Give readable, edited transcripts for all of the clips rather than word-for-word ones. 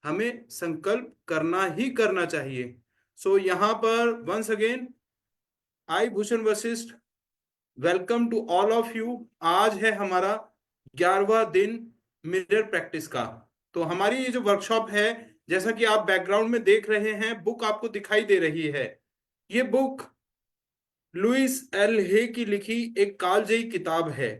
हमें संकल्प करना ही करना चाहिए। सो यहाँ पर once again I Bhushan Vashishtha welcome to all of you. आज है हमारा 11वां दिन मिरर प्रैक्टिस का। तो हमारी ये जो वर्कशॉप है, जैसा कि आप बैकग्राउंड में देख रहे हैं, बुक आपको दिखाई दे रही है। ये बुक लुइस एल हे की लिखी एक कालजयी किताब है।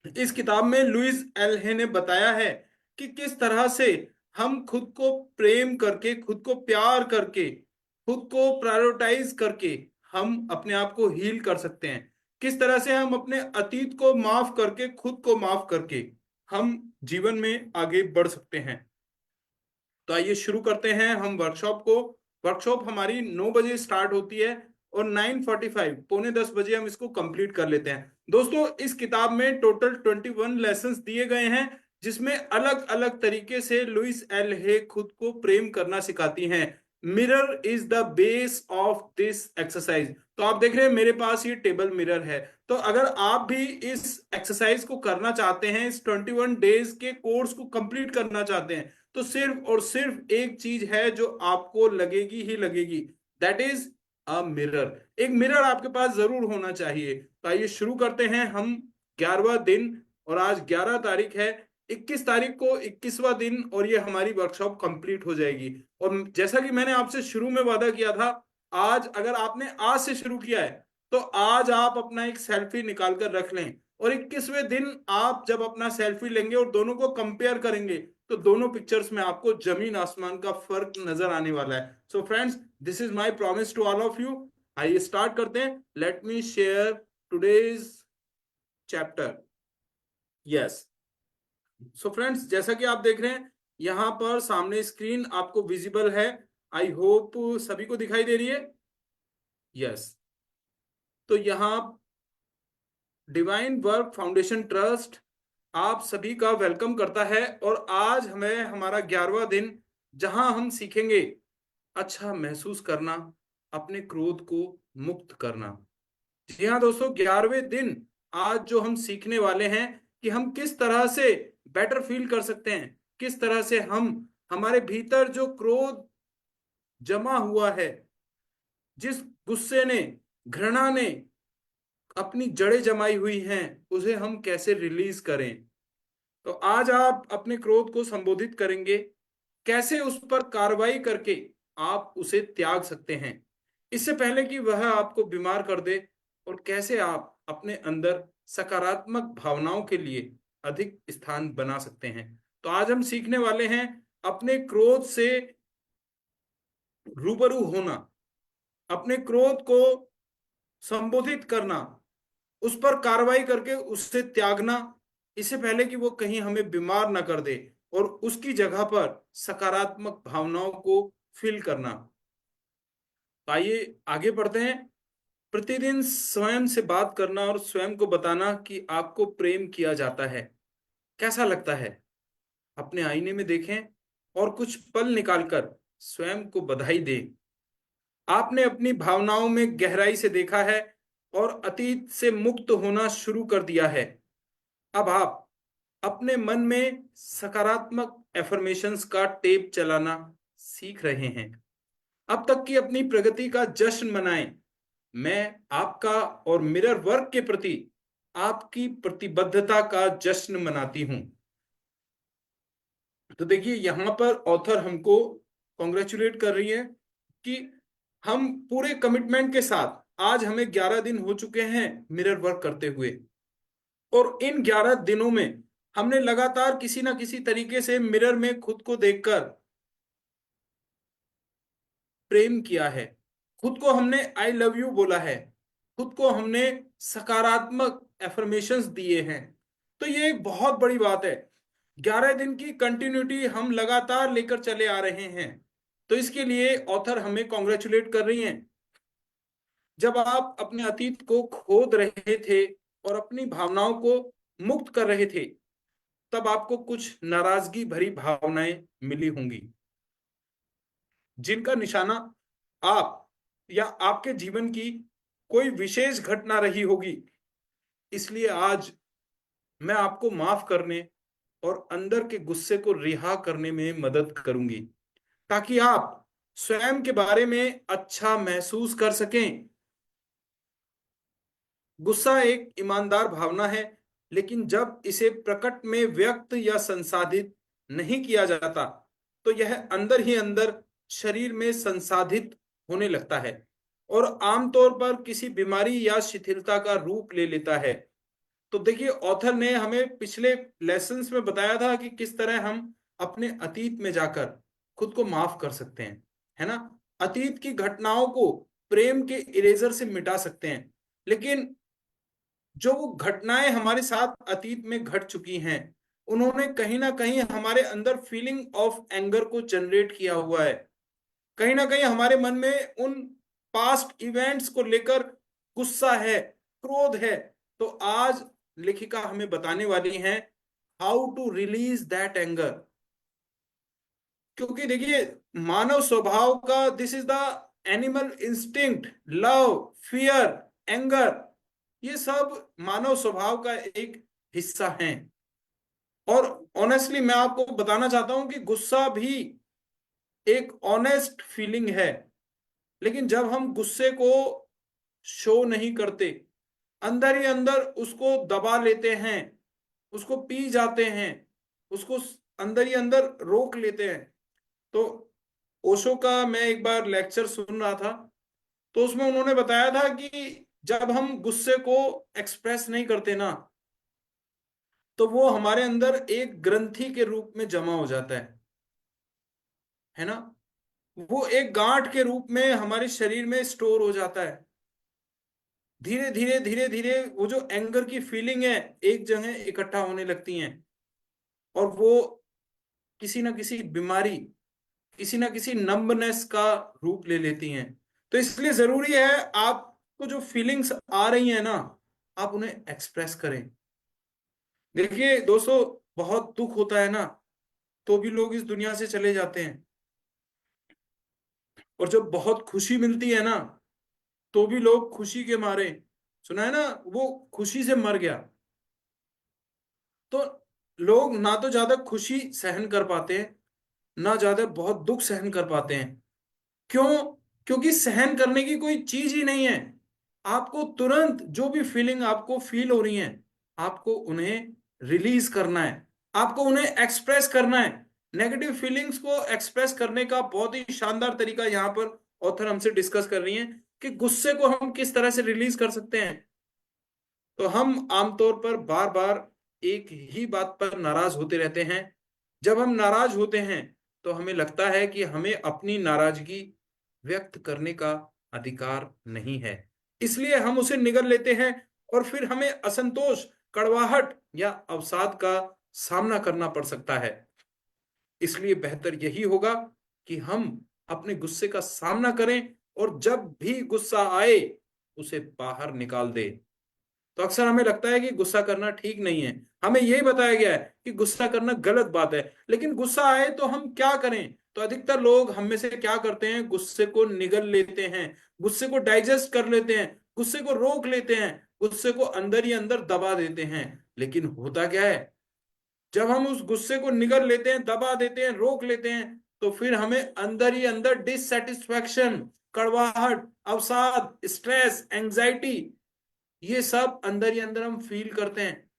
इस किताब में लुइस एल हे ने बताया है कि किस तरह से हम खुद को प्रेम करके, खुद को प्यार करके, खुद को प्रायोरिटाइज करके हम अपने आप को हील कर सकते हैं। किस तरह से हम अपने अतीत को माफ करके, खुद को माफ करके हम जीवन में आगे बढ़ सकते हैं। तो आइए शुरू करते हैं हम वर्कशॉप को। वर्कशॉप हमारी 9 बजे स्टार्ट होती है और 9:45 9:45 हम इसको कंप्लीट कर लेते हैं। दोस्तों, इस किताब में टोटल 21 लेसन्स दिए गए हैं, जिसमें अलग अलग तरीके से लुइस एल हे खुद को प्रेम करना सिखाती हैं। Mirror is the base of this exercise. तो आप देख रहे हैं मेरे पास ये टेबल मिरर है। तो अगर आप भी इस एक्सरसाइज को करना चाहते हैं, इस 21 डेज के कोर्स को कंप्लीट करना चाहते हैं, तो सिर्फ और सिर्फ एक चीज है जो आपको लगेगी ही लगेगी, दैट इज अ मिरर। एक मिरर आपके पास जरूर होना चाहिए। तो आइए शुरू करते हैं हम 11वां दिन। और आज 11 तारीख है। 21 तारीख को 21वां दिन और ये हमारी वर्कशॉप कंप्लीट हो जाएगी। और जैसा कि मैंने आपसे शुरू में वादा किया था, आज अगर आपने आज से शुरू किया है तो आज आप अपना एक सेल्फी निकाल कर रख लें। और 21वें दिन आप जब अपना सेल्फी लेंगे और दोनों को कंपेयर करेंगे, तो दोनों पिक्चर्स में आपको जमीन आसमान का फर्क नजर आने वाला है। So friends, this is my promise to all of you. आइए स्टार्ट करते हैं। Let me share today's chapter. Yes. So friends, जैसा कि आप देख रहे हैं यहां पर सामने स्क्रीन आपको विजिबल है। आई होप सभी को दिखाई दे रही है। यस। तो यहां डिवाइन वर्क फाउंडेशन ट्रस्ट आप सभी का वेलकम करता है। और आज हमें हमारा 11वां दिन, जहां हम सीखेंगे अच्छा महसूस करना, अपने क्रोध को मुक्त करना। जी हाँ दोस्तों, 11वें दिन आज जो हम सीखने वाले हैं कि हम किस तरह से बेटर फील कर सकते हैं, किस तरह से हम हमारे भीतर जो क्रोध जमा हुआ है, जिस गुस्से ने, घृणा ने अपनी जड़ें जमाई हुई हैं, उसे हम कैसे रिलीज करें। तो आज आप अपने क्रोध को संबोधित करेंगे, कैसे उस पर कार्रवाई करके आप उसे त्याग सकते हैं इससे पहले कि वह आपको बीमार कर दे, और कैसे आप अपने अंदर सकारात्मक भावनाओं के लिए अधिक स्थान बना सकते हैं। तो आज हम सीखने वाले हैं अपने क्रोध से रूबरू होना, अपने क्रोध को संबोधित करना, उस पर कार्रवाई करके उससे त्यागना, इससे पहले कि वो कहीं हमें बीमार ना कर दे, और उसकी जगह पर सकारात्मक भावनाओं को फील करना। तो आइए आगे बढ़ते हैं। प्रतिदिन स्वयं से बात करना और स्वयं को बताना कि आपको प्रेम किया जाता है कैसा लगता है। अपने आईने में देखें और कुछ पल निकालकर स्वयं को बधाई दें। आपने अपनी भावनाओं में गहराई से देखा है और अतीत से मुक्त होना शुरू कर दिया है। अब आप अपने मन में सकारात्मक एफर्मेशंस का टेप चलाना सीख रहे हैं। अब तक की अपनी प्रगति का जश्न मनाएं। मैं आपका और मिरर वर्क के प्रति आपकी प्रतिबद्धता का जश्न मनाती हूं। तो देखिए, यहां पर ऑथर हमको कॉन्ग्रेचुलेट कर रही है कि हम पूरे कमिटमेंट के साथ, आज हमें 11 दिन हो चुके हैं मिरर वर्क करते हुए, और इन 11 दिनों में हमने लगातार किसी ना किसी तरीके से मिरर में खुद को देखकर प्रेम किया है। खुद को हमने आई लव यू बोला है। खुद को हमने सकारात्मक एफर्मेशंस दिए हैं। तो ये एक बहुत बड़ी बात है। 11 दिन की कंटिन्यूटी हम लगातार लेकर चले आ रहे हैं। तो इसके लिए ऑथर हमें कॉन्ग्रेचुलेट कर रही हैं। जब आप अपने अतीत को खोद रहे थे और अपनी भावनाओं को मुक्त कर रहे थे, तब आपको कुछ नाराजगी भरी भावनाएं मिली होंगी, जिनका निशाना आप या आपके जीवन की कोई विशेष घटना रही होगी। इसलिए आज मैं आपको माफ करने और अंदर के गुस्से को रिहा करने में मदद करूंगी, ताकि आप स्वयं के बारे में अच्छा महसूस कर सकें। गुस्सा एक ईमानदार भावना है, लेकिन जब इसे प्रकट में व्यक्त या संसाधित नहीं किया जाता, तो यह अंदर ही अंदर शरीर में संसाधित होने लगता है और आमतौर पर किसी बीमारी या शिथिलता का रूप ले लेता है। तो देखिए, ऑथर ने हमें पिछले लेसन्स में बताया था कि किस तरह हम अपने अतीत में जाकर खुद को माफ कर सकते हैं, है ना। अतीत की घटनाओं को प्रेम के इरेजर से मिटा सकते हैं, लेकिन जो वो घटनाएं हमारे साथ अतीत में घट चुकी हैं, उन्होंने कहीं ना कहीं हमारे अंदर फीलिंग ऑफ एंगर को जनरेट किया हुआ है। कहीं ना कहीं हमारे मन में उन पास्ट इवेंट्स को लेकर गुस्सा है, क्रोध है। तो आज लेखिका हमें बताने वाली हैं how to release that anger. क्योंकि देखिए, मानव स्वभाव का this is the animal instinct, love, fear, anger, ये सब मानव स्वभाव का एक हिस्सा है। और ऑनेस्टली मैं आपको बताना चाहता हूं कि गुस्सा भी एक ऑनेस्ट फीलिंग है। लेकिन जब हम गुस्से को शो नहीं करते, अंदर ही अंदर उसको दबा लेते हैं, उसको पी जाते हैं, उसको अंदर ही अंदर रोक लेते हैं। तो ओशो का मैं एक बार लेक्चर सुन रहा था, तो उसमें उन्होंने बताया था कि जब हम गुस्से को एक्सप्रेस नहीं करते ना, तो वो हमारे अंदर एक ग्रंथि के रूप में जमा हो जाता है ना। वो एक गांठ के रूप में हमारे शरीर में स्टोर हो जाता है। धीरे धीरे धीरे धीरे वो जो एंगर की फीलिंग है, एक जगह इकट्ठा होने लगती हैं, और वो किसी ना किसी बीमारी, किसी ना किसी नंबनेस का रूप ले लेती हैं। तो इसलिए जरूरी है आपको जो फीलिंग्स आ रही हैं ना, आप उन्हें एक्सप्रेस करें। देखिए दोस्तों, बहुत दुख होता है ना, तो भी लोग इस दुनिया से चले जाते हैं। और जब बहुत खुशी मिलती है ना, तो भी लोग खुशी के मारे, सुना है ना, वो खुशी से मर गया। तो लोग ना तो ज्यादा खुशी सहन कर पाते हैं, ना ज्यादा बहुत दुख सहन कर पाते हैं। क्यों? क्योंकि सहन करने की कोई चीज ही नहीं है। आपको तुरंत जो भी फीलिंग आपको फील हो रही है, आपको उन्हें रिलीज करना है, आपको उन्हें एक्सप्रेस करना है। नेगेटिव फीलिंग्स को एक्सप्रेस करने का बहुत ही शानदार तरीका यहाँ पर ऑथर हमसे डिस्कस कर रही हैं कि गुस्से को हम किस तरह से रिलीज कर सकते हैं। तो हम आमतौर पर बार बार एक ही बात पर नाराज होते रहते हैं। जब हम नाराज होते हैं, तो हमें लगता है कि हमें अपनी नाराजगी व्यक्त करने का अधिकार नहीं है, इसलिए हम उसे निगल लेते हैं, और फिर हमें असंतोष, कड़वाहट या अवसाद का सामना करना पड़ सकता है। इसलिए बेहतर यही होगा कि हम अपने गुस्से का सामना करें, और जब भी गुस्सा आए उसे बाहर निकाल दें। तो अक्सर हमें लगता है कि गुस्सा करना ठीक नहीं है, हमें यही बताया गया है कि गुस्सा करना गलत बात है। लेकिन गुस्सा आए तो हम क्या करें? तो अधिकतर लोग हम में से क्या करते हैं, गुस्से को निगल लेते हैं, गुस्से को डाइजेस्ट कर लेते हैं, गुस्से को रोक लेते हैं, गुस्से को अंदर ही अंदर दबा देते हैं। लेकिन होता क्या है, जब हम उस गुस्से को निगल लेते हैं, दबा देते हैं, रोक लेते हैं, तो फिर हमें अंदर ही अंदर डिससेटिस्फैक्शन, कड़वाहट, अवसाद, स्ट्रेस, एंजाइटी, ये सब अंदर ही अंदर हम फील करते हैं।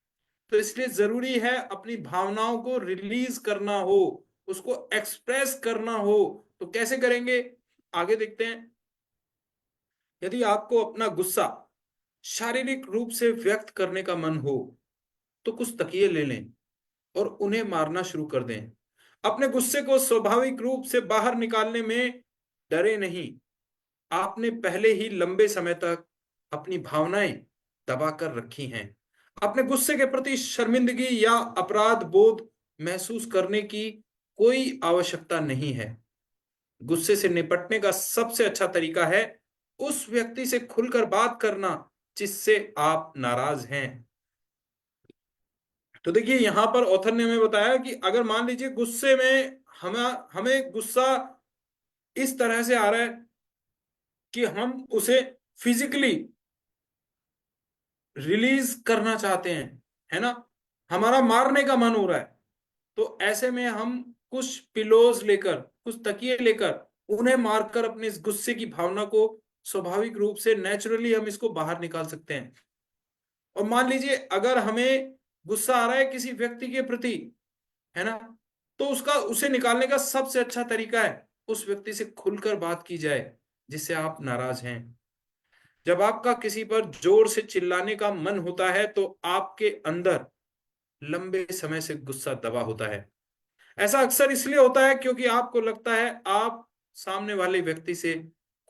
तो इसलिए जरूरी है अपनी भावनाओं को रिलीज करना हो, उसको एक्सप्रेस करना हो। तो कैसे करेंगे, आगे देखते हैं। यदि आपको अपना गुस्सा शारीरिक रूप से व्यक्त करने का मन हो, तो कुछ तकिए ले लें और उन्हें मारना शुरू कर दें। अपने गुस्से को स्वाभाविक रूप से बाहर निकालने में डरे नहीं। आपने पहले ही लंबे समय तक अपनी भावनाएं दबा कर रखी हैं। अपने गुस्से के प्रति शर्मिंदगी या अपराध बोध महसूस करने की कोई आवश्यकता नहीं है। गुस्से से निपटने का सबसे अच्छा तरीका है उस व्यक्ति से खुलकर बात करना जिससे आप नाराज हैं। तो देखिए, यहां पर ऑथर ने हमें बताया कि अगर मान लीजिए गुस्से में हमें हमें गुस्सा इस तरह से आ रहा है कि हम उसे फिजिकली रिलीज करना चाहते हैं, है ना, हमारा मारने का मन हो रहा है, तो ऐसे में हम कुछ पिलोज लेकर, कुछ तकिए लेकर उन्हें मारकर अपने इस गुस्से की भावना को स्वाभाविक रूप से, नेचुरली हम इसको बाहर निकाल सकते हैं। और मान लीजिए अगर हमें गुस्सा आ रहा है किसी व्यक्ति के प्रति, है ना, तो उसका उसे निकालने का सबसे अच्छा तरीका है उस व्यक्ति से खुलकर बात की जाए जिससे आप नाराज हैं। जब आपका किसी पर जोर से चिल्लाने का मन होता है तो आपके अंदर लंबे समय से गुस्सा दबा होता है। ऐसा अक्सर इसलिए होता है क्योंकि आपको लगता है आप सामने वाले व्यक्ति से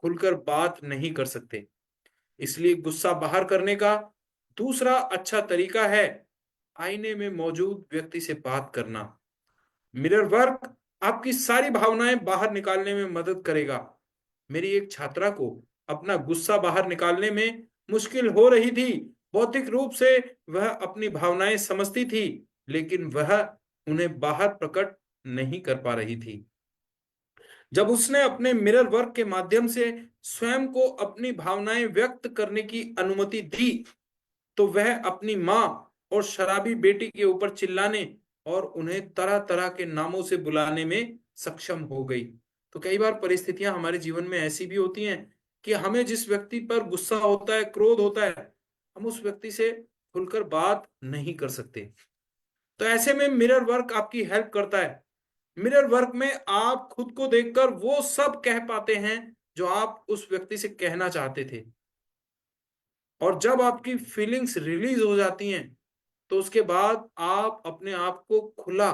खुलकर बात नहीं कर सकते। इसलिए गुस्सा बाहर करने का दूसरा अच्छा तरीका है आईने में मौजूद व्यक्ति से बात करना। मिरर वर्क आपकी सारी भावनाएं बाहर निकालने में मदद करेगा। मेरी एक छात्रा को अपना गुस्सा बाहर निकालने में मुश्किल हो रही थी। भौतिक रूप से वह अपनी भावनाएं समझती थी, लेकिन वह उन्हें बाहर प्रकट नहीं कर पा रही थी। जब उसने अपने मिरर वर्क के माध्यम से स्वयं को अपनी भावनाएं व्यक्त करने की अनुमति दी, तो वह अपनी माँ और शराबी बेटी के ऊपर चिल्लाने और उन्हें तरह तरह के नामों से बुलाने में सक्षम हो गई। तो कई बार परिस्थितियां हमारे जीवन में ऐसी भी होती हैं कि हमें जिस व्यक्ति पर गुस्सा होता है, क्रोध होता है, हम उस व्यक्ति से खुलकर बात नहीं कर सकते। तो ऐसे में मिरर वर्क आपकी हेल्प करता है। मिरर वर्क में आप खुद को देखकर वो सब कह पाते हैं जो आप उस व्यक्ति से कहना चाहते थे। और जब आपकी फीलिंग्स रिलीज हो जाती हैं तो उसके बाद आप अपने आप को खुला,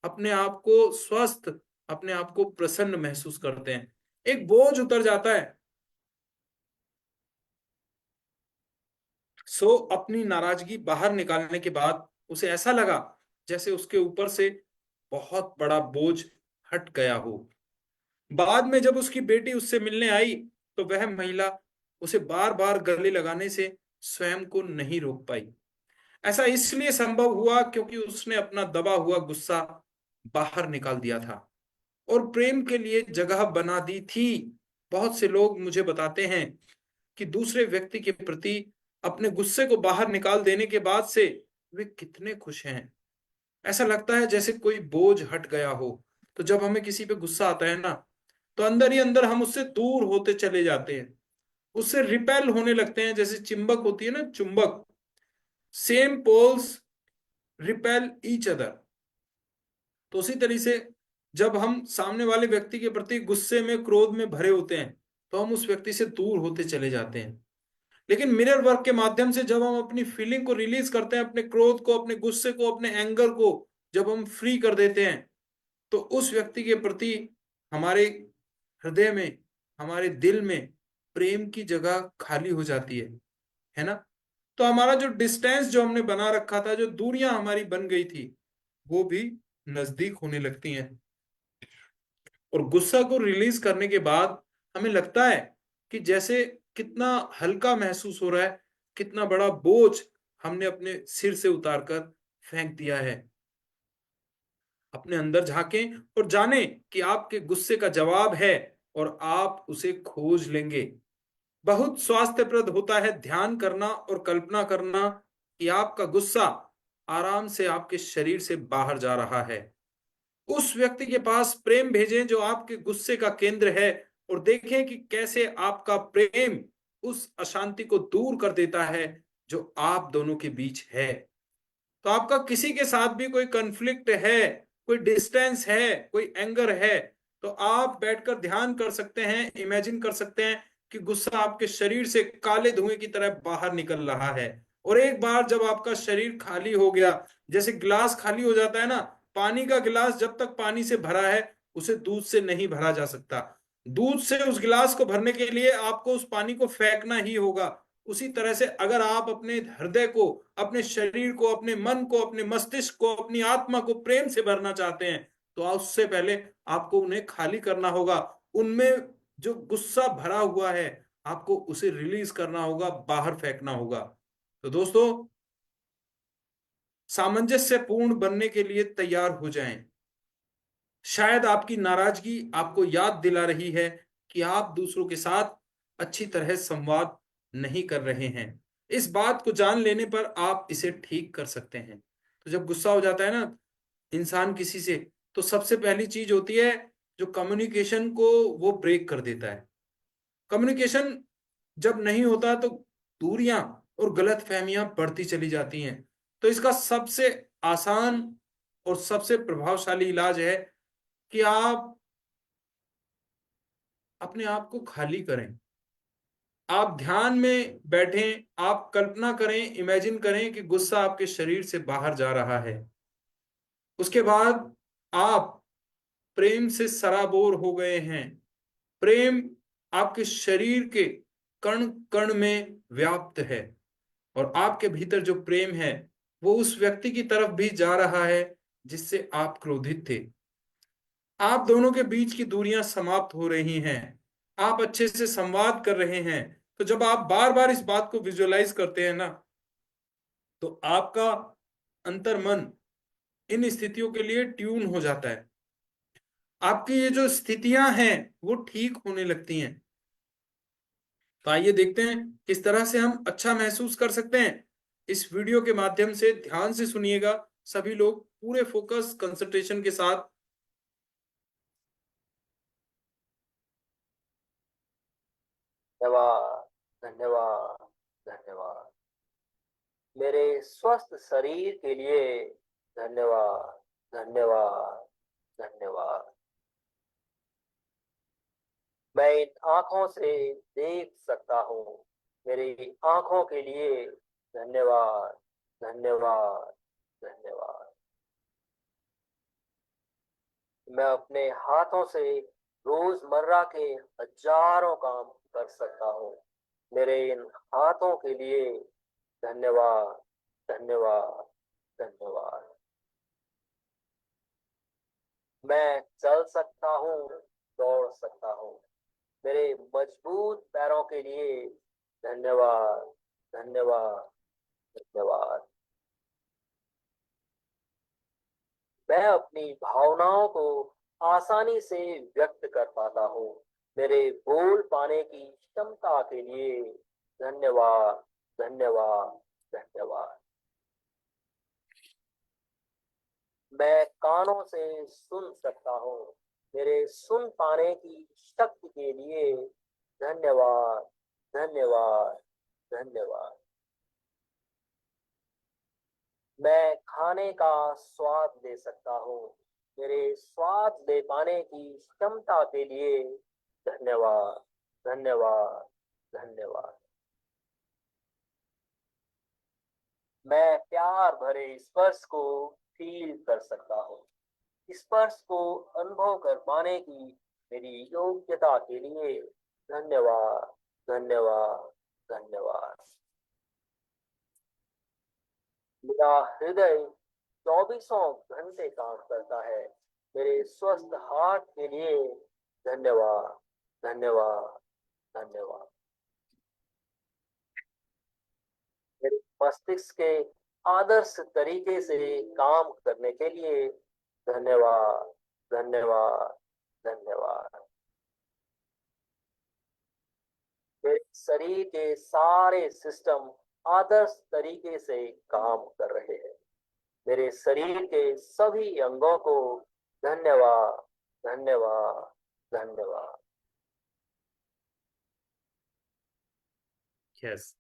अपने आप को स्वस्थ, अपने आप को प्रसन्न महसूस करते हैं। एक बोझ उतर जाता है। सो अपनी नाराजगी बाहर निकालने के बाद उसे ऐसा लगा जैसे उसके ऊपर से बहुत बड़ा बोझ हट गया हो। बाद में जब उसकी बेटी उससे मिलने आई तो वह महिला उसे बार बार गले लगाने से स्वयं को नहीं रोक पाई। ऐसा इसलिए संभव हुआ क्योंकि उसने अपना दबा हुआ गुस्सा बाहर निकाल दिया था और प्रेम के लिए जगह बना दी थी। बहुत से लोग मुझे बताते हैं कि दूसरे व्यक्ति के प्रति अपने गुस्से को बाहर निकाल देने के बाद से वे कितने खुश हैं। ऐसा लगता है जैसे कोई बोझ हट गया हो। तो जब हमें किसी पे गुस्सा आता है ना, तो अंदर ही अंदर हम उससे दूर होते चले जाते हैं, उससे रिपेल होने लगते हैं। जैसे चुंबक होती है ना, चुंबक, same poles repel each other. तो उसी तरीके से जब हम सामने वाले व्यक्ति के प्रति गुस्से में, क्रोध में भरे होते हैं तो हम उस व्यक्ति से दूर होते चले जाते हैं। लेकिन मिरर वर्क के माध्यम से जब हम अपनी फीलिंग को रिलीज करते हैं, अपने क्रोध को, अपने गुस्से को, अपने एंगर को जब हम फ्री कर देते हैं, तो उस व्यक्ति के प्रति हमारे हृदय में, हमारे दिल में प्रेम की जगह खाली हो जाती है ना। तो हमारा जो डिस्टेंस जो हमने बना रखा था, जो दूरियां हमारी बन गई थी, वो भी नजदीक होने लगती हैं। और गुस्सा को रिलीज करने के बाद हमें लगता है कि जैसे कितना हल्का महसूस हो रहा है, कितना बड़ा बोझ हमने अपने सिर से उतारकर फेंक दिया है। अपने अंदर झांकें और जानें कि आपके गुस्से का जवाब है और आप उसे खोज लेंगे। बहुत स्वास्थ्यप्रद होता है ध्यान करना और कल्पना करना कि आपका गुस्सा आराम से आपके शरीर से बाहर जा रहा है। उस व्यक्ति के पास प्रेम भेजें जो आपके गुस्से का केंद्र है और देखें कि कैसे आपका प्रेम उस अशांति को दूर कर देता है जो आप दोनों के बीच है। तो आपका किसी के साथ भी कोई कन्फ्लिक्ट है, कोई डिस्टेंस है, कोई एंगर है, तो आप बैठकर ध्यान कर सकते हैं, इमेजिन कर सकते हैं कि गुस्सा आपके शरीर से काले धुएं की तरह बाहर निकल रहा है। और एक बार जब आपका शरीर खाली हो गया, जैसे गिलास खाली हो जाता है ना, पानी का गिलास जब तक पानी से भरा है उसे दूध से नहीं भरा जा सकता। दूध से उस गिलास को भरने के लिए आपको उस पानी को फेंकना ही होगा। उसी तरह से अगर आप अपने हृदय को, अपने शरीर को, अपने मन को, अपने मस्तिष्क को, अपनी आत्मा को प्रेम से भरना चाहते हैं, तो उससे पहले आपको उन्हें खाली करना होगा। उनमें जो गुस्सा भरा हुआ है आपको उसे रिलीज करना होगा, बाहर फेंकना होगा। तो दोस्तों, सामंजस्यपूर्ण बनने के लिए तैयार हो जाएं। शायद आपकी नाराजगी आपको याद दिला रही है कि आप दूसरों के साथ अच्छी तरह संवाद नहीं कर रहे हैं। इस बात को जान लेने पर आप इसे ठीक कर सकते हैं। तो जब गुस्सा हो जाता है ना, इंसान किसी से, तो सबसे पहली चीज होती है जो कम्युनिकेशन को वो ब्रेक कर देता है। कम्युनिकेशन जब नहीं होता तो दूरियां और गलत फहमियां बढ़ती चली जाती हैं। तो इसका सबसे आसान और सबसे प्रभावशाली इलाज है कि आप अपने आप को खाली करें। आप ध्यान में बैठें, आप कल्पना करें, इमेजिन करें कि गुस्सा आपके शरीर से बाहर जा रहा है। उसके बाद आप प्रेम से सराबोर हो गए हैं। प्रेम आपके शरीर के कण कण में व्याप्त है, और आपके भीतर जो प्रेम है वो उस व्यक्ति की तरफ भी जा रहा है जिससे आप क्रोधित थे। आप दोनों के बीच की दूरियां समाप्त हो रही हैं, आप अच्छे से संवाद कर रहे हैं। तो जब आप बार बार इस बात को विजुअलाइज करते हैं ना, तो आपका अंतर्मन इन स्थितियों के लिए ट्यून हो जाता है। आपकी ये जो स्थितियां हैं वो ठीक होने लगती हैं। तो आइए देखते हैं किस तरह से हम अच्छा महसूस कर सकते हैं। इस वीडियो के माध्यम से ध्यान से सुनिएगा सभी लोग, पूरे फोकस कंसंट्रेशन के साथ। धन्यवाद, धन्यवाद, धन्यवाद। मेरे स्वस्थ शरीर के लिए धन्यवाद, धन्यवाद, धन्यवाद। मैं इन आंखों से देख सकता हूँ। मेरी आंखों के लिए धन्यवाद, धन्यवाद, धन्यवाद। मैं अपने हाथों से रोजमर्रा के हजारों काम कर सकता हूँ। मेरे इन हाथों के लिए धन्यवाद, धन्यवाद, धन्यवाद। मैं चल सकता हूँ, दौड़ सकता हूँ। मेरे मजबूत पैरों के लिए धन्यवाद, धन्यवाद, धन्यवाद। मैं अपनी भावनाओं को आसानी से व्यक्त कर पाता हूँ। मेरे बोल पाने की क्षमता के लिए धन्यवाद, धन्यवाद, धन्यवाद। मैं कानों से सुन सकता हूँ। मेरे सुन पाने की शक्ति के लिए धन्यवाद, धन्यवाद, धन्यवाद। मैं खाने का स्वाद ले सकता हूँ। मेरे स्वाद ले पाने की क्षमता के लिए धन्यवाद, धन्यवाद, धन्यवाद। मैं प्यार भरे स्पर्श को फील कर सकता हूँ। स्पर्श को अनुभव कर पाने की मेरी योग्यता के लिए धन्यवाद, धन्यवाद, धन्यवाद। मेरा हृदय 24 घंटे काम करता है। मेरे स्वस्थ हार्ट के लिए धन्यवाद, धन्यवाद, धन्यवाद। मेरे मस्तिष्क के आदर्श तरीके से काम करने के लिए धन्यवाद, धन्यवाद, धन्यवाद। मेरे शरीर के सारे सिस्टम आदर्श तरीके से काम कर रहे हैं। मेरे शरीर के सभी अंगों को धन्यवाद, धन्यवाद, धन्यवाद। यस।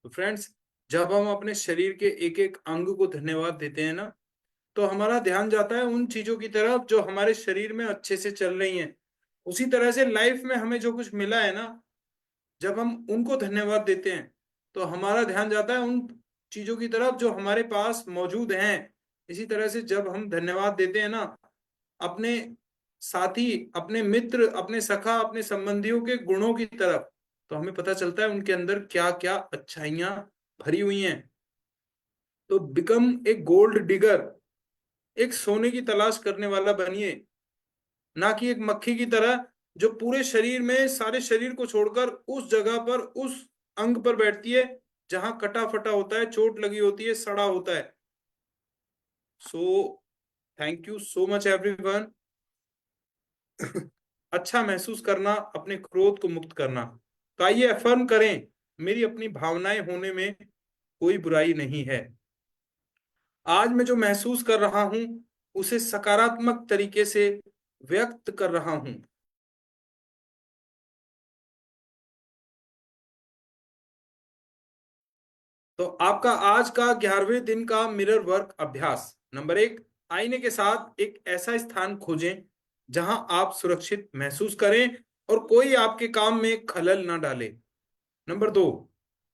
तो फ्रेंड्स, जब हम अपने शरीर के एक एक अंग को धन्यवाद देते हैं ना, तो हमारा ध्यान जाता है उन चीजों की तरफ जो हमारे शरीर में अच्छे से चल रही हैं। उसी तरह से लाइफ में हमें जो कुछ मिला है ना, जब हम उनको धन्यवाद देते हैं तो हमारा ध्यान जाता है उन चीजों की तरफ जो हमारे पास मौजूद हैं। इसी तरह से जब हम धन्यवाद देते हैं ना अपने साथी, अपने मित्र, अपने सखा, अपने संबंधियों के गुणों की तरफ, तो हमें पता चलता है उनके अंदर क्या क्या अच्छाइयां भरी हुई हैं। तो बिकम ए गोल्ड डिगर, एक सोने की तलाश करने वाला बनिए, ना कि एक मक्खी की तरह जो पूरे शरीर में सारे शरीर को छोड़कर उस जगह पर, उस अंग पर बैठती है जहां कटा फटा होता है, चोट लगी होती है, सड़ा होता है। So thank you so much everyone. अच्छा महसूस करना, अपने क्रोध को मुक्त करना। तो आइए अफर्म करें, मेरी अपनी भावनाएं होने में कोई बुराई नहीं है। आज मैं जो महसूस कर रहा हूं उसे सकारात्मक तरीके से व्यक्त कर रहा हूं। तो आपका आज का 11वें दिन का मिरर वर्क अभ्यास नंबर 1, आईने के साथ एक ऐसा स्थान खोजें जहां आप सुरक्षित महसूस करें और कोई आपके काम में खलल ना डाले। नंबर 2,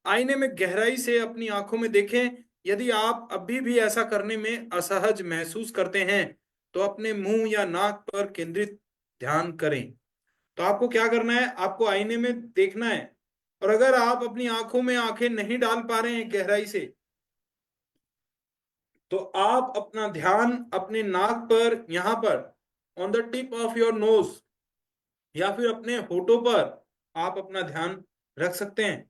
आईने में गहराई से अपनी आंखों में देखें। यदि आप अभी भी ऐसा करने में असहज महसूस करते हैं तो अपने मुंह या नाक पर केंद्रित ध्यान करें। तो आपको क्या करना है, आपको आईने में देखना है, और अगर आप अपनी आंखों में आंखें नहीं डाल पा रहे हैं गहराई से, तो आप अपना ध्यान अपने नाक पर, यहां पर on the tip of your nose, या फिर अपने होठों पर आप अपना ध्यान रख सकते हैं।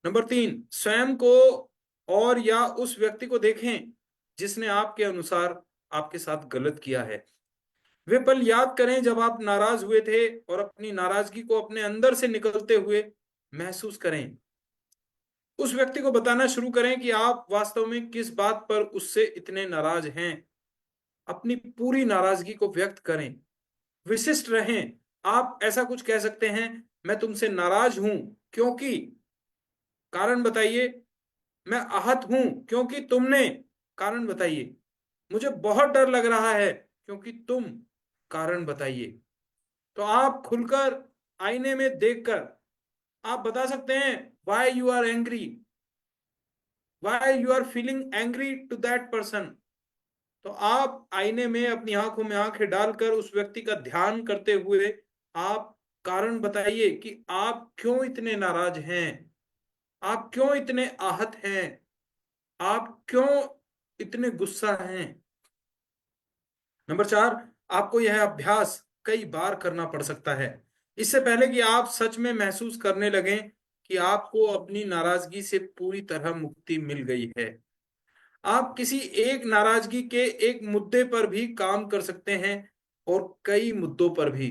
नंबर 3, स्वयं को और या उस व्यक्ति को देखें जिसने आपके अनुसार आपके साथ गलत किया है। वे पल याद करें जब आप नाराज हुए थे और अपनी नाराजगी को अपने अंदर से निकलते हुए महसूस करें। उस व्यक्ति को बताना शुरू करें कि आप वास्तव में किस बात पर उससे इतने नाराज हैं। अपनी पूरी नाराजगी को व्यक्त करें, विशिष्ट रहें। आप ऐसा कुछ कह सकते हैं, मैं तुमसे नाराज हूं क्योंकि, कारण बताइए। मैं आहत हूं क्योंकि तुमने, कारण बताइए। मुझे बहुत डर लग रहा है क्योंकि तुम, कारण बताइए। तो आप खुलकर आईने में देखकर आप बता सकते हैं why you are angry, why you are feeling angry to that person. तो आप आईने में अपनी आंखों में आंखें डालकर उस व्यक्ति का ध्यान करते हुए आप कारण बताइए कि आप क्यों इतने नाराज हैं, आप क्यों इतने आहत हैं, आप क्यों इतने गुस्सा हैं। नंबर 4, आपको यह अभ्यास कई बार करना पड़ सकता है, इससे पहले कि आप सच में महसूस करने लगें कि आपको अपनी नाराजगी से पूरी तरह मुक्ति मिल गई है। आप किसी एक नाराजगी के एक मुद्दे पर भी काम कर सकते हैं और कई मुद्दों पर भी।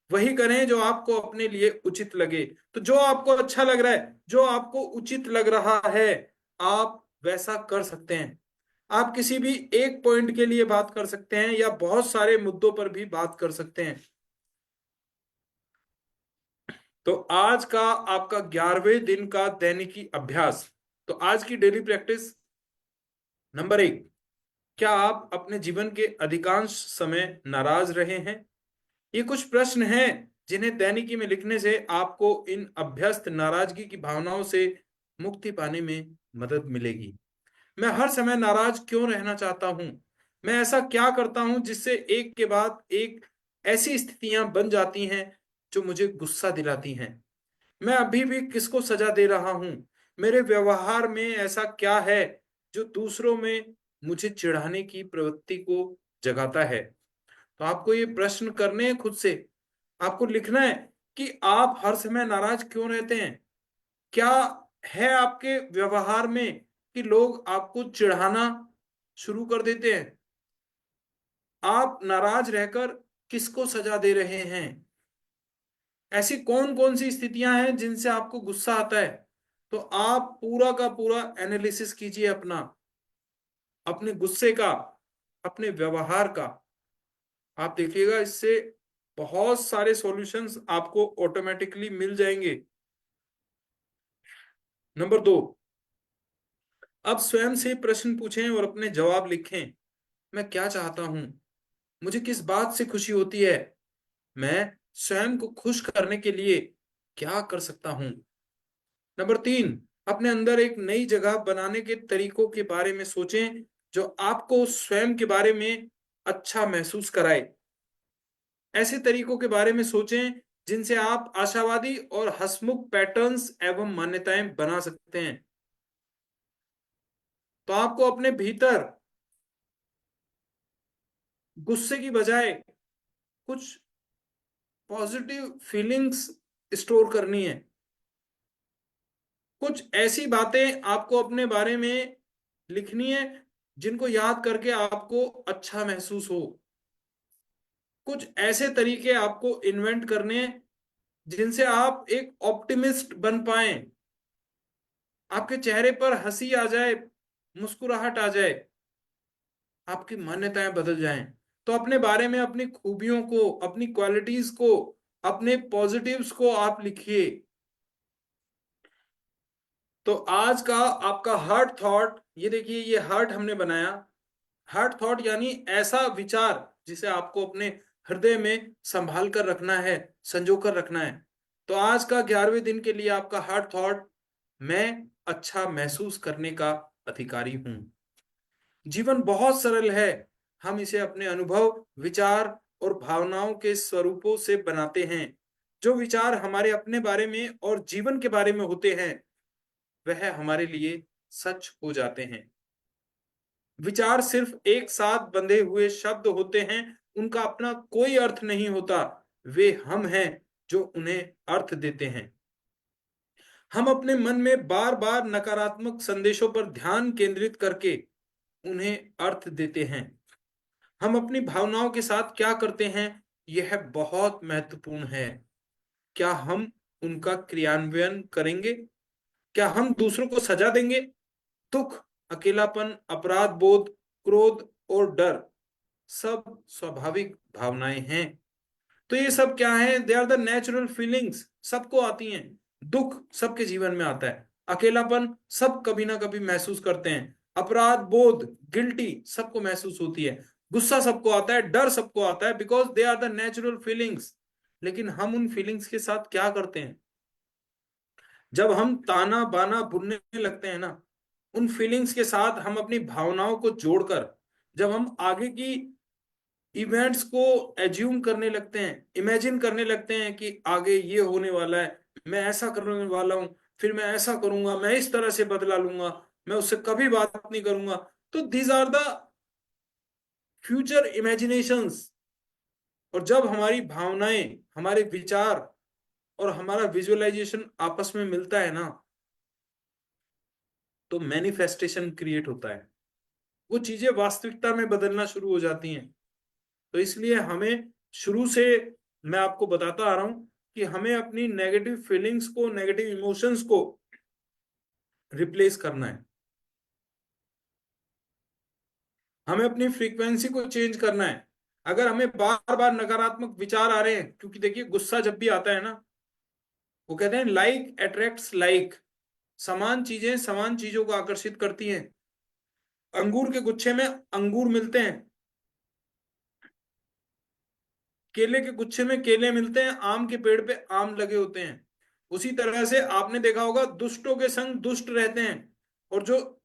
वही करें जो आपको अपने लिए उचित लगे। तो जो आपको अच्छा लग रहा है, जो आपको उचित लग रहा है, आप वैसा कर सकते हैं। आप किसी भी एक पॉइंट के लिए बात कर सकते हैं या बहुत सारे मुद्दों पर भी बात कर सकते हैं। तो आज का आपका 11वें दिन का दैनिकी अभ्यास। तो आज की डेली प्रैक्टिस नंबर 1, क्या आप अपने जीवन के अधिकांश समय नाराज रहे हैं? ये कुछ प्रश्न हैं जिन्हें दैनिकी में लिखने से आपको इन अभ्यस्त नाराजगी की भावनाओं से मुक्ति पाने में मदद मिलेगी। मैं हर समय नाराज क्यों रहना चाहता हूं? मैं ऐसा क्या करता हूं जिससे एक के बाद एक ऐसी स्थितियां बन जाती हैं जो मुझे गुस्सा दिलाती हैं? मैं अभी भी किसको सजा दे रहा हूं? मेरे व्यवहार में ऐसा क्या है जो दूसरों में मुझे चिढ़ाने की प्रवृत्ति को जगाता है? तो आपको ये प्रश्न करने हैं खुद से। आपको लिखना है कि आप हर समय नाराज क्यों रहते हैं। क्या है आपके व्यवहार में कि लोग आपको चिढ़ाना शुरू कर देते हैं? आप नाराज रहकर किसको सजा दे रहे हैं? ऐसी कौन कौन सी स्थितियां हैं जिनसे आपको गुस्सा आता है? तो आप पूरा का पूरा एनालिसिस कीजिए अपना, अपने गुस्से का, अपने व्यवहार का। आप देखिएगा इससे बहुत सारे सॉल्यूशंस आपको ऑटोमेटिकली मिल जाएंगे। नंबर 2, अब स्वयं से प्रश्न पूछें और अपने जवाब लिखें। मैं क्या चाहता हूं? मुझे किस बात से खुशी होती है? मैं स्वयं को खुश करने के लिए क्या कर सकता हूं? नंबर 3, अपने अंदर एक नई जगह बनाने के तरीकों के बारे में सोचें जो आपको स्वयं के बारे में अच्छा महसूस कराए। ऐसे तरीकों के बारे में सोचें जिनसे आप आशावादी और हंसमुख पैटर्न्स एवं मान्यताएं बना सकते हैं। तो आपको अपने भीतर गुस्से की बजाय कुछ पॉजिटिव फीलिंग्स स्टोर करनी है। कुछ ऐसी बातें आपको अपने बारे में लिखनी है जिनको याद करके आपको अच्छा महसूस हो। कुछ ऐसे तरीके आपको इन्वेंट करने हैं जिनसे आप एक ऑप्टिमिस्ट बन पाए, आपके चेहरे पर हंसी आ जाए मुस्कुराहट आ जाए, आपकी मान्यताएं बदल जाएं, तो अपने बारे में, अपनी खूबियों को, अपनी क्वालिटीज को, अपने पॉजिटिव्स को आप लिखिए। तो आज का आपका हार्ट थॉट, ये देखिए, ये हार्ट हमने बनाया। हार्ट थॉट यानी ऐसा विचार जिसे आपको अपने हृदय में संभाल कर रखना है, संजो कर रखना है। तो आज का 11वें दिन के लिए आपका हार्ट थॉट, मैं अच्छा महसूस करने का अधिकारी हूं। जीवन बहुत सरल है, हम इसे अपने अनुभव, विचार और भावनाओं के स्वरूपों से बनाते हैं। जो विचार हमारे अपने बारे में और जीवन के बारे में होते हैं, वह हमारे लिए सच हो जाते हैं। विचार सिर्फ एक साथ बंधे हुए शब्द होते हैं, उनका अपना कोई अर्थ नहीं होता। वे हम हैं जो उन्हें अर्थ देते हैं। हम अपने मन में बार बार नकारात्मक संदेशों पर ध्यान केंद्रित करके उन्हें अर्थ देते हैं। हम अपनी भावनाओं के साथ क्या करते हैं, यह बहुत महत्वपूर्ण है। क्या हम उनका क्रियान्वयन करेंगे? क्या हम दूसरों को सजा देंगे? दुख, अकेलापन, अपराध बोध, क्रोध और डर सब स्वाभाविक भावनाएं हैं। तो ये सब क्या है? They are the natural feelings, सबको आती हैं। दुख सबके जीवन में आता है, अकेलापन सब कभी ना कभी महसूस करते हैं, अपराध बोध, गिल्टी सबको महसूस होती है, गुस्सा सबको आता है, डर सबको आता है, because they are the natural feelings. लेकिन हम उन फीलिंग्स के साथ क्या करते हैं? जब हम ताना बाना बुनने लगते हैं ना, उन फीलिंग्स के साथ हम अपनी भावनाओं को जोड़कर, जब हम आगे की इवेंट्स को एज्यूम करने लगते हैं, इमेजिन करने लगते हैं कि आगे ये होने वाला है, मैं ऐसा करने वाला हूं, फिर मैं ऐसा करूंगा, मैं इस तरह से बदला लूंगा, मैं उससे कभी बात नहीं करूंगा। तो these are the future imaginations. और जब हमारी भावनाएं, हमारे विचार और हमारा विजुअलाइजेशन आपस में मिलता है ना, तो मैनिफेस्टेशन क्रिएट होता है। वो चीजें वास्तविकता में बदलना शुरू हो जाती हैं। तो इसलिए हमें शुरू से, मैं आपको बताता आ रहा हूं कि हमें अपनी नेगेटिव फीलिंग्स को, नेगेटिव इमोशंस को रिप्लेस करना है। हमें अपनी फ्रीक्वेंसी को चेंज करना है। अगर हमें बार बार नकारात्मक विचार आ रहे हैं, क्योंकि देखिए गुस्सा जब भी आता है ना, वो कहते हैं लाइक अट्रैक्ट्स लाइक, समान चीजें समान चीजों को आकर्षित करती हैं। अंगूर के गुच्छे में अंगूर मिलते हैं, केले के गुच्छे में केले मिलते हैं, आम के पेड़ पे आम लगे होते हैं। उसी तरह से आपने देखा होगा, दुष्टों के संग दुष्ट रहते हैं, और जो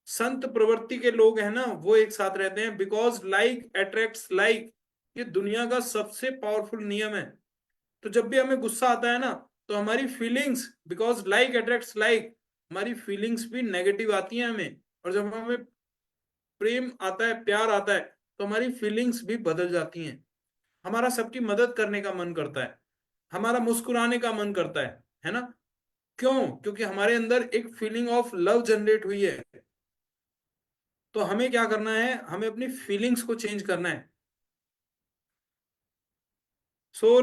संत प्रवृत्ति के लोग हैं ना, वो एक साथ रहते हैं, बिकॉज लाइक अट्रैक्ट्स लाइक। ये दुनिया का सबसे पावरफुल नियम है। तो जब भी हमें गुस्सा आता है ना, तो हमारी feelings, because like attracts like, हमारी फीलिंग्स भी नेगेटिव आती हैं हमें। और जब हमें प्रेम आता है, प्यार आता है, तो हमारी फीलिंग्स भी बदल जाती हैं। हमारा सबकी मदद करने का मन करता है, हमारा मुस्कुराने का मन करता है ना? क्यों? क्योंकि हमारे अंदर एक फीलिंग ऑफ लव जनरेट हुई है। तो हमें क्या करना है? हमें अपनी फीलिंग्स को चेंज करना है।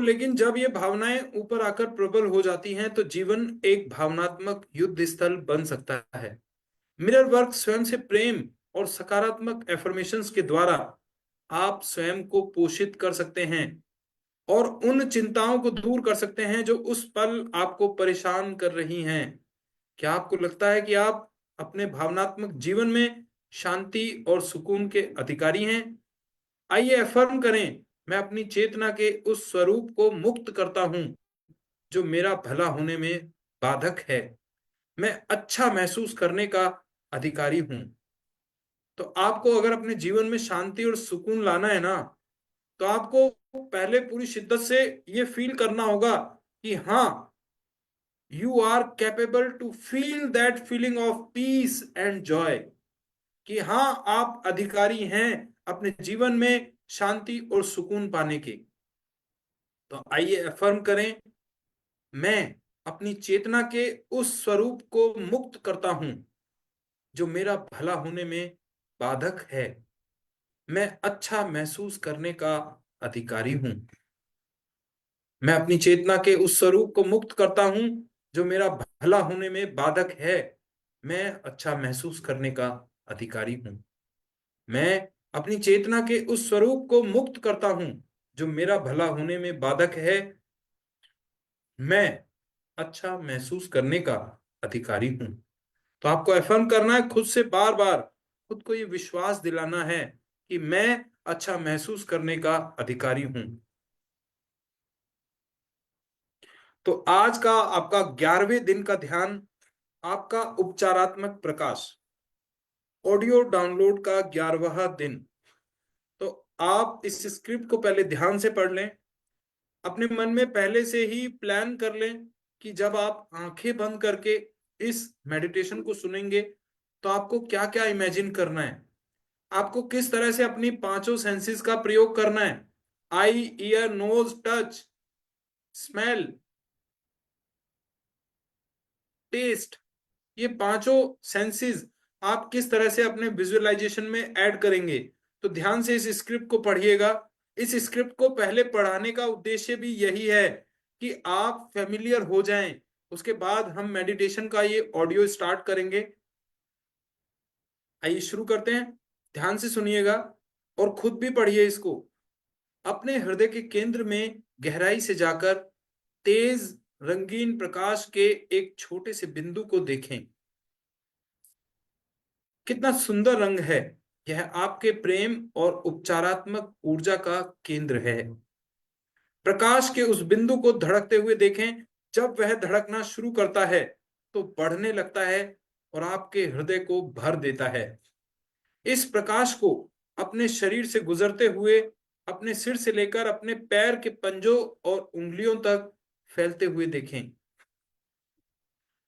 लेकिन जब ये भावनाएं ऊपर आकर प्रबल हो जाती हैं, तो जीवन एक भावनात्मक युद्ध स्थल बन सकता है। मिरर वर्क स्वयं से प्रेम और सकारात्मक एफर्मेशंस के द्वारा आप स्वयं को पोषित कर सकते हैं, और उन चिंताओं को दूर कर सकते हैं जो उस पल आपको परेशान कर रही हैं। क्या आपको लगता है कि आप अपने भावनात्मक जीवन में शांति और सुकून के अधिकारी हैं? आइए अफर्म करें, मैं अपनी चेतना के उस स्वरूप को मुक्त करता हूं जो मेरा भला होने में बाधक है। मैं अच्छा महसूस करने का अधिकारी हूं। तो आपको अगर अपने जीवन में शांति और सुकून लाना है ना, तो आपको पहले पूरी शिद्दत से ये फील करना होगा कि हाँ, you are capable to feel that feeling of peace and joy. कि हाँ, आप अधिकारी हैं अपने जीवन में शांति और सुकून पाने के। तो आइए अफर्म करें, मैं अपनी चेतना के उस स्वरूप को मुक्त करता हूं जो मेरा भला होने में बाधक है। मैं अच्छा महसूस करने का अधिकारी हूं। मैं अपनी चेतना के उस स्वरूप को मुक्त करता हूं जो मेरा भला होने में बाधक है। मैं अच्छा महसूस करने का अधिकारी हूं। मैं अपनी चेतना के उस स्वरूप को मुक्त करता हूं जो मेरा भला होने में बाधक है। मैं अच्छा महसूस करने का अधिकारी हूं। तो आपको अफर्म करना है खुद से, बार बार खुद को ये विश्वास दिलाना है कि मैं अच्छा महसूस करने का अधिकारी हूं। तो आज का आपका 11वें दिन का ध्यान, आपका उपचारात्मक प्रकाश, ऑडियो डाउनलोड का 11वां दिन। तो आप इस स्क्रिप्ट को पहले ध्यान से पढ़ लें, अपने मन में पहले से ही प्लान कर लें कि जब आप आंखें बंद करके इस मेडिटेशन को सुनेंगे तो आपको क्या क्या इमेजिन करना है, आपको किस तरह से अपनी पांचों सेंसेस का प्रयोग करना है। Eye, ear, nose, touch, smell, taste, ये पांचों सेंसेस आप किस तरह से अपने विजुअलाइजेशन में ऐड करेंगे। तो ध्यान से इस स्क्रिप्ट को पढ़िएगा। इस स्क्रिप्ट को पहले पढ़ाने का उद्देश्य भी यही है कि आप फेमिलियर हो जाएं। उसके बाद हम मेडिटेशन का ये ऑडियो स्टार्ट करेंगे। आइए शुरू करते हैं। ध्यान से सुनिएगा और खुद भी पढ़िए इसको। अपने हृदय के केंद्र में गहराई से जाकर तेज रंगीन प्रकाश के एक छोटे से बिंदु को देखें। कितना सुंदर रंग है। यह आपके प्रेम और उपचारात्मक ऊर्जा का केंद्र है। प्रकाश के उस बिंदु को धड़कते हुए देखें। जब वह धड़कना शुरू करता है तो बढ़ने लगता है और आपके हृदय को भर देता है। इस प्रकाश को अपने शरीर से गुजरते हुए अपने सिर से लेकर अपने पैर के पंजों और उंगलियों तक फैलते हुए देखें।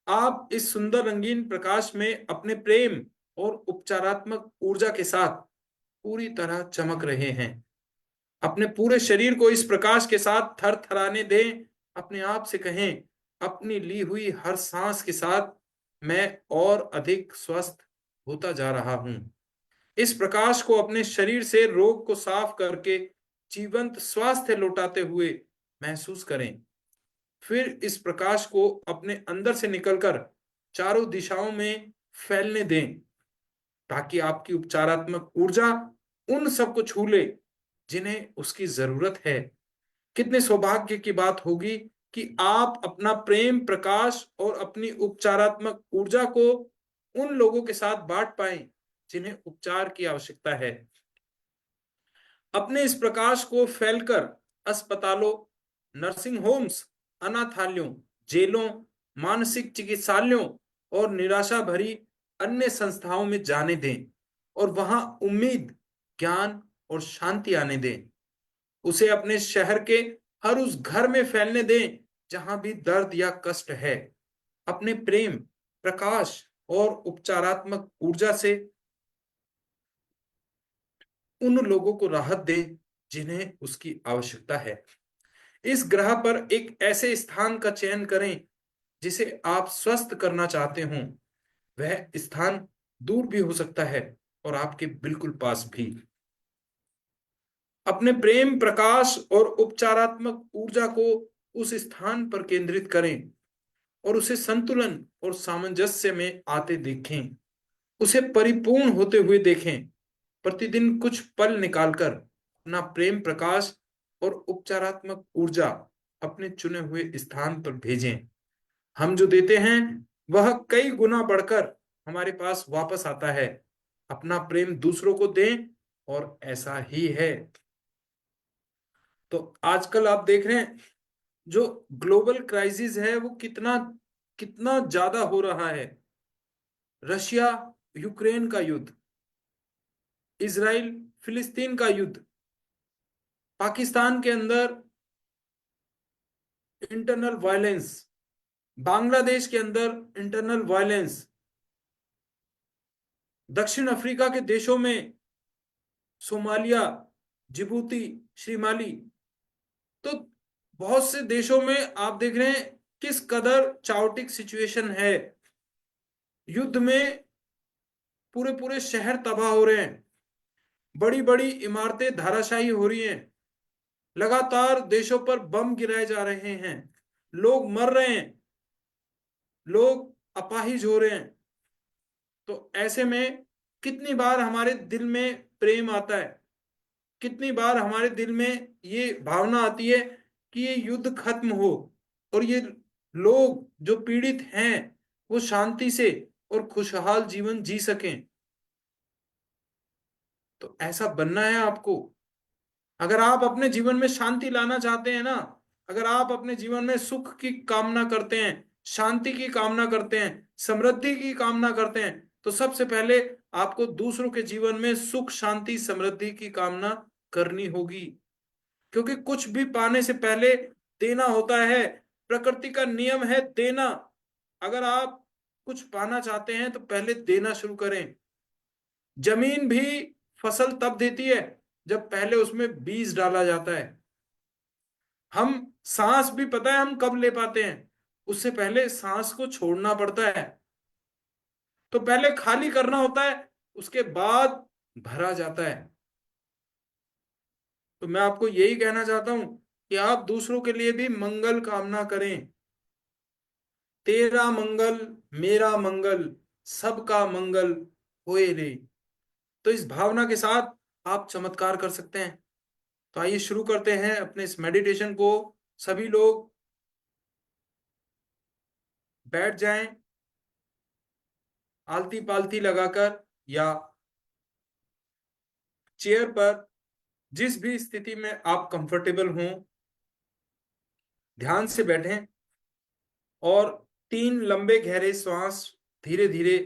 आप इस सुंदर रंगीन प्रकाश में अपने प्रेम और उपचारात्मक ऊर्जा के साथ पूरी तरह चमक रहे हैं। अपने पूरे शरीर को इस प्रकाश के साथ थर थराने दें। अपने आप से कहें, अपनी ली हुई हर सांस के साथ मैं और अधिक स्वस्थ होता जा रहा हूं। इस प्रकाश को अपने शरीर से रोग को साफ करके जीवंत स्वास्थ्य लौटाते हुए महसूस करें। फिर इस प्रकाश को अपने अंदर से निकलकर चारों दिशाओं में फैलने दें ताकि आपकी उपचारात्मक ऊर्जा उन सबको छू ले जिन्हें उसकी जरूरत है। कितने सौभाग्य की बात होगी कि आप अपना प्रेम प्रकाश और अपनी उपचारात्मक ऊर्जा को उन लोगों के साथ बांट पाएं जिन्हें उपचार की आवश्यकता है। अपने इस प्रकाश को फैलकर अस्पतालों, नर्सिंग होम्स, अनाथालयों, जेलों, मानसिक चिकित्सालयों और निराशा भरी अन्य संस्थाओं में जाने दें और वहां उम्मीद, ज्ञान और शांति आने दें। उसे अपने शहर के हर उस घर में फैलने दें जहां भी दर्द या कष्ट है। अपने प्रेम, प्रकाश और उपचारात्मक ऊर्जा से उन लोगों को राहत दे जिन्हें उसकी आवश्यकता है। इस ग्रह पर एक ऐसे स्थान का चयन करें जिसे आप स्वस्थ करना चाहते हो। वह स्थान दूर भी हो सकता है और आपके बिल्कुल पास भी। अपने प्रेम, प्रकाश और उपचारात्मक ऊर्जा को उस स्थान पर केंद्रित करें और उसे संतुलन और सामंजस्य में आते देखें। उसे परिपूर्ण होते हुए देखें। प्रतिदिन कुछ पल निकालकर अपना प्रेम, प्रकाश और उपचारात्मक ऊर्जा अपने चुने हुए स्थान पर भेजें। हम जो देते हैं वह कई गुना बढ़कर हमारे पास वापस आता है। अपना प्रेम दूसरों को दें और ऐसा ही है। तो आजकल आप देख रहे हैं जो ग्लोबल क्राइसिस है वो कितना कितना ज्यादा हो रहा है। रशिया यूक्रेन का युद्ध, इजराइल फिलिस्तीन का युद्ध, पाकिस्तान के अंदर इंटरनल वायलेंस, बांग्लादेश के अंदर इंटरनल वायलेंस, दक्षिण अफ्रीका के देशों में सोमालिया, जिबूती, श्रीमाली। तो बहुत से देशों में आप देख रहे हैं किस कदर चाओटिक सिचुएशन है। युद्ध में पूरे पूरे शहर तबाह हो रहे हैं, बड़ी बड़ी इमारतें धाराशायी हो रही हैं, लगातार देशों पर बम गिराए जा रहे हैं, लोग मर रहे हैं, लोग अपाहिज हो रहे हैं। तो ऐसे में कितनी बार हमारे दिल में प्रेम आता है, कितनी बार हमारे दिल में ये भावना आती है कि ये युद्ध खत्म हो और ये लोग जो पीड़ित हैं वो शांति से और खुशहाल जीवन जी सकें। तो ऐसा बनना है आपको। अगर आप अपने जीवन में शांति लाना चाहते हैं ना, अगर आप अपने जीवन में सुख की कामना करते हैं, शांति की कामना करते हैं, समृद्धि की कामना करते हैं, तो सबसे पहले आपको दूसरों के जीवन में सुख शांति समृद्धि की कामना करनी होगी। क्योंकि कुछ भी पाने से पहले देना होता है। प्रकृति का नियम है देना। अगर आप कुछ पाना चाहते हैं तो पहले देना शुरू करें। जमीन भी फसल तब देती है जब पहले उसमें बीज डाला जाता है। हम सांस भी पता है हम कब ले पाते हैं, उससे पहले सांस को छोड़ना पड़ता है। तो पहले खाली करना होता है, उसके बाद भरा जाता है। तो मैं आपको यही कहना चाहता हूं कि आप दूसरों के लिए भी मंगल कामना करें। तेरा मंगल मेरा मंगल सबका मंगल होए रे। तो इस भावना के साथ आप चमत्कार कर सकते हैं। तो आइए शुरू करते हैं अपने इस मेडिटेशन को। सभी लोग बैठ जाएं आलती पालती लगाकर या चेयर पर, जिस भी स्थिति में आप कंफर्टेबल हों। ध्यान से बैठें और 3 लंबे गहरे श्वास धीरे धीरे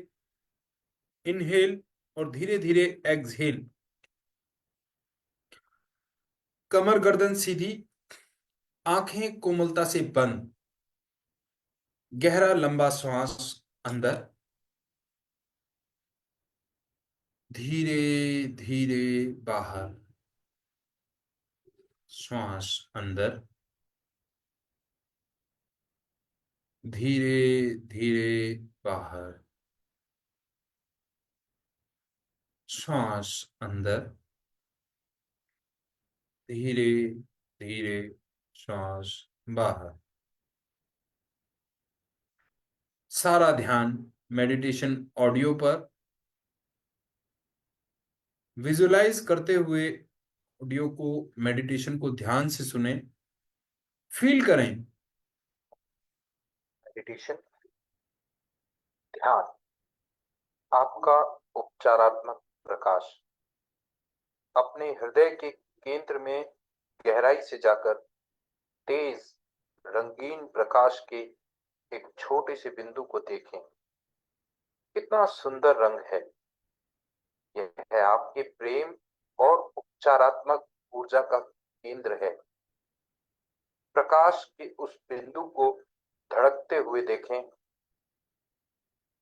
इनहेल और धीरे धीरे एक्सहेल। कमर गर्दन सीधी, आंखें कोमलता से बंद। गहरा लंबा श्वास अंदर, धीरे धीरे बाहर। श्वास अंदर, धीरे धीरे बाहर। श्वास अंदर, धीरे धीरे श्वास बाहर। सारा ध्यान मेडिटेशन ऑडियो पर विजुलाइज करते हुए ऑडियो को, मेडिटेशन को ध्यान से सुने, फील करें। मेडिटेशन ध्यान आपका उपचारात्मक प्रकाश। अपने हृदय के केंद्र में गहराई से जाकर तेज रंगीन प्रकाश के एक छोटे से बिंदु को देखें। कितना सुंदर रंग है। यह है आपके प्रेम और उपचारात्मक ऊर्जा का केंद्र है। प्रकाश के उस बिंदु को धड़कते हुए देखें।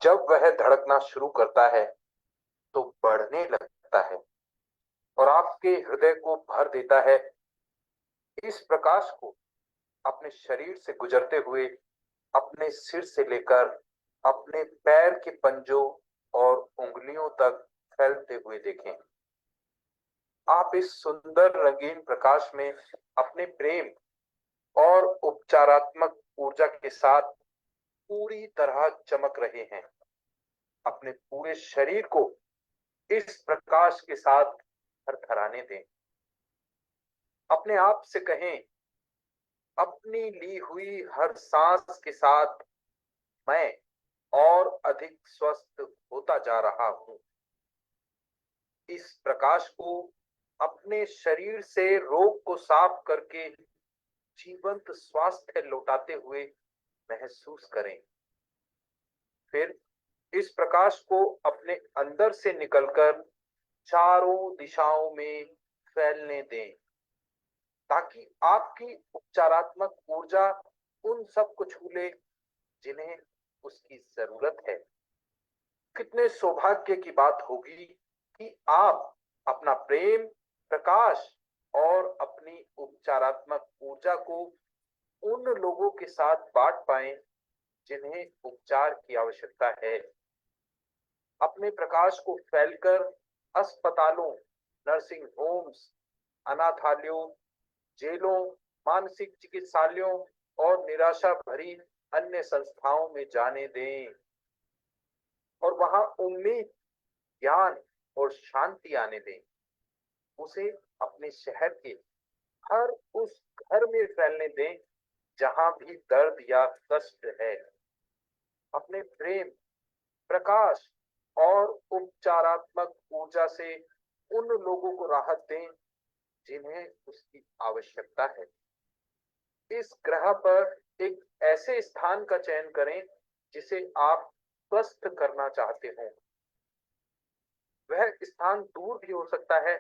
जब वह धड़कना शुरू करता है तो बढ़ने लगता है और आपके हृदय को भर देता है। इस प्रकाश को अपने शरीर से गुजरते हुए अपने सिर से लेकर अपने पैर के पंजों और उंगलियों तक फैलते हुए देखें। आप इस सुंदर रंगीन प्रकाश में अपने प्रेम और उपचारात्मक ऊर्जा के साथ पूरी तरह चमक रहे हैं। अपने पूरे शरीर को इस प्रकाश के साथ थरथराने दें। अपने आप से कहें, अपनी ली हुई हर सांस के साथ मैं और अधिक स्वस्थ होता जा रहा हूं। इस प्रकाश को अपने शरीर से रोग को साफ करके जीवंत स्वास्थ्य लौटाते हुए महसूस करें। फिर इस प्रकाश को अपने अंदर से निकलकर चारों दिशाओं में फैलने दें, ताकि आपकी उपचारात्मक ऊर्जा उन सब को छू ले जिन्हें उसकी जरूरत है। कितने सौभाग्य की बात होगी कि आप अपना प्रेम, प्रकाश और अपनी उपचारात्मक ऊर्जा को उन लोगों के साथ बांट पाएं जिन्हें उपचार की आवश्यकता है। अपने प्रकाश को फैलकर अस्पतालों, नर्सिंग होम्स, अनाथालयों, जेलों, मानसिक चिकित्सालयों और निराशा भरी अन्य संस्थाओं में जाने दें और वहां उम्मीद ज्ञान और शांति आने दें। उसे अपने शहर के हर उस घर में फैलने दें जहां भी दर्द या कष्ट है। अपने प्रेम, प्रकाश और उपचारात्मक ऊर्जा से उन लोगों को राहत दें जिन्हें उसकी आवश्यकता है। इस ग्रह पर एक ऐसे स्थान का चयन करें जिसे आप स्वस्थ करना चाहते हो। वह स्थान दूर भी हो सकता है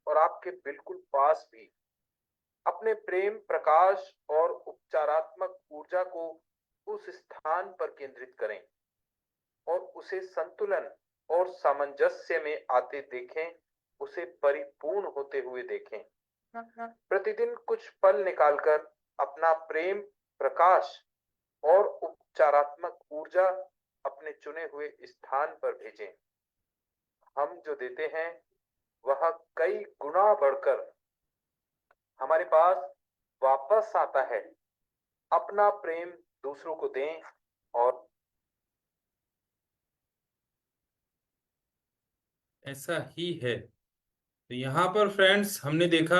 और आपके बिल्कुल पास भी। अपने प्रेम, प्रकाश और उपचारात्मक ऊर्जा को उस स्थान पर केंद्रित करें और उसे संतुलन और सामंजस्य में आते देखें, उसे परिपूर्ण होते हुए देखें। प्रतिदिन कुछ पल निकालकर अपना प्रेम, प्रकाश और उपचारात्मक ऊर्जा अपने चुने हुए स्थान पर भेजें। हम जो देते हैं वह कई गुना बढ़कर हमारे पास वापस आता है। अपना प्रेम दूसरों को दें और ऐसा ही है। तो यहाँ पर फ्रेंड्स हमने देखा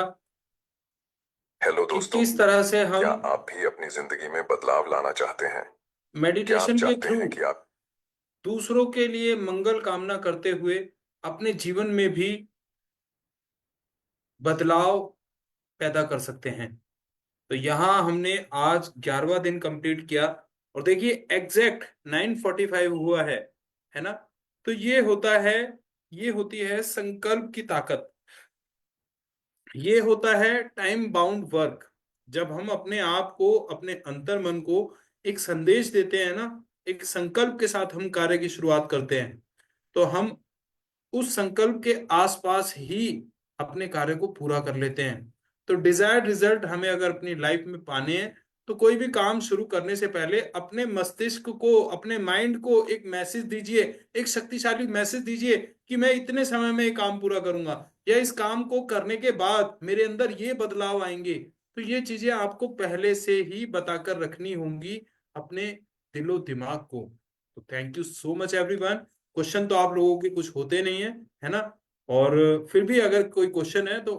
हेलो कि दोस्तों, किस तरह से क्या हम आप भी अपनी जिंदगी में बदलाव लाना चाहते हैं? क्या आप मेडिटेशन के चाहते थ्रू हैं कि आप दूसरों के लिए मंगल कामना करते हुए अपने जीवन में भी बदलाव पैदा कर सकते हैं? तो यहाँ हमने आज 11वां दिन कंप्लीट किया और देखिए एग्जैक्ट 9:45 हुआ है ना। तो ये होती है संकल्प की ताकत। ये होता है टाइम बाउंड वर्क। जब हम अपने आप को, अपने अंतर मन को एक संदेश देते हैं ना, एक संकल्प के साथ हम कार्य की शुरुआत करते हैं, तो हम उस संकल्प के आसपास ही अपने कार्य को पूरा कर लेते हैं। तो डिजायर्ड रिजल्ट हमें अगर अपनी लाइफ में पाने हैं तो कोई भी काम शुरू करने से पहले अपने मस्तिष्क को, अपने माइंड को एक मैसेज दीजिए, एक शक्तिशाली मैसेज दीजिए कि मैं इतने समय में ये काम पूरा करूंगा, या इस काम को करने के बाद मेरे अंदर ये बदलाव आएंगे। तो ये चीजें आपको पहले से ही बताकर रखनी होंगी अपने दिलो दिमाग को। तो thank you so much everyone. Question तो आप लोगों के कुछ होते नहीं है ना, और फिर भी अगर कोई क्वेश्चन है तो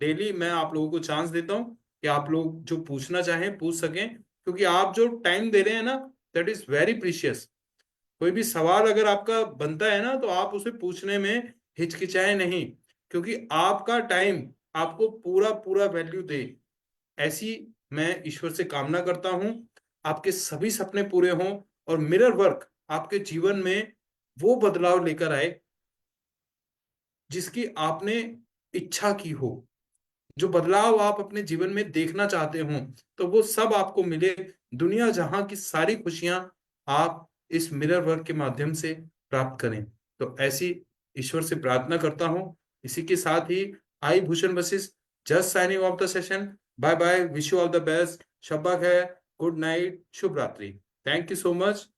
डेली मैं आप लोगों को चांस देता हूँ कि आप लोग जो पूछना चाहें पूछ सकें, क्योंकि आप जो टाइम दे रहे हैं ना, दैट इज वेरी प्रीशियस। कोई भी सवाल अगर आपका बनता है ना तो आप उसे पूछने में हिचकिचाए नहीं, क्योंकि आपका टाइम आपको पूरा पूरा वैल्यू दे, ऐसी मैं ईश्वर से कामना करता हूं। आपके सभी सपने पूरे हों और मिरर वर्क आपके जीवन में वो बदलाव लेकर आए जिसकी आपने इच्छा की हो। जो बदलाव आप अपने जीवन में देखना चाहते हो तो वो सब आपको मिले। दुनिया जहां की सारी खुशियां आप इस मिरर वर्क के माध्यम से प्राप्त करें। तो ऐसी ईश्वर से प्रार्थना करता हूं। इसी के साथ ही I Bhushan Vashisht just signing off the session. Bye bye, wish you all the best. शब्बा खैर, गुड नाइट, शुभ रात्रि। Thank you so much.